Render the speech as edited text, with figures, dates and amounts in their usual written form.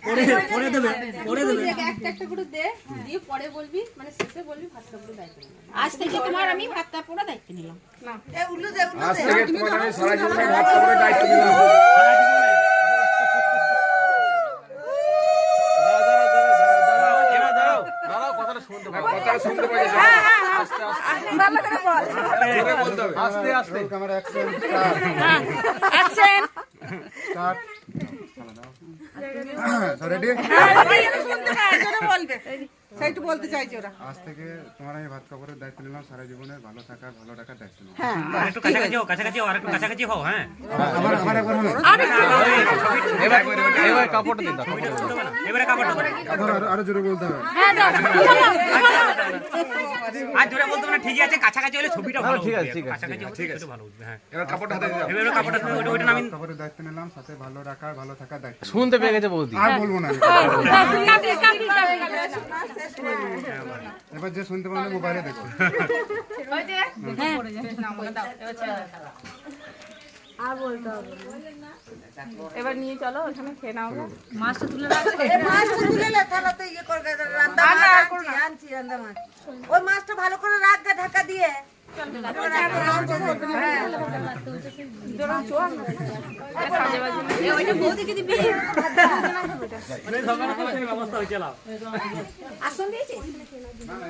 পরে দেবে একটা করে দে, দিয়ে পরে বলবি, মানে শেষে বলবি ভাত কাপড় দায়িত্ব নিলাম। আজ থেকে তোমার আমি ভাত কাপড় দায়িত্ব নিলাম। আজ থেকে তোমার আমি সারা জীবনে ভাত কাপড়ের দায়িত্ব নিলাম। কথাটা শুনতে পাই। আস্তে আস্তে camera action action start. Ready? সেইটু বলতে চাইছি ওরা। আজ থেকে তোমার আমি ভাত কাপড়ের দায়িত্ব নিলাম, সারা জীবনে ভালো থাকার ভালো রাখার দায়িত্ব নিলাম। একটু কাছাকাছি হও আর একটু কাছাকাছি হও। হ্যাঁ আমার একবার হলো। এবার কাপড়টা দিন দাও। এবারে কাপড় দাও। আরো জোরে বলতে হবে। আর জোরে বলতে না, ঠিকই আছে। কাছাকাছি হলে ছবিটা ভালো ঠিক উঠবে। আছে, ঠিক আছে, কাছাকাছি হলে ছবিটা ভালো উঠবে। হ্যাঁ এবার কাপড়টা হাতে দিয়ে দাও। এবারে কাপড়টা ওইটা নামিন। কাপড়ের দায়িত্ব নিলাম, সাথে ভালো রাখার ভালো থাকার দায়িত্ব নিলাম। শুনতে পেয়ে গেছে বৌদি। আর বলবো না আমি। এবার যে শুনতে পারলে মোবাইলে দেখো। এবার নিয়ে চলো, ওখানে খেয়ে নাও। মাছটা তুলে লে, তাহলে তো ইয়ে করবে, রান্না আনছি রান্না মাছ। ওই মাছটা ভালো করে রাখবে ঢাকা দিয়ে। ব্যবস্থা হয়েছে। আসন দিয়েছে। না, না,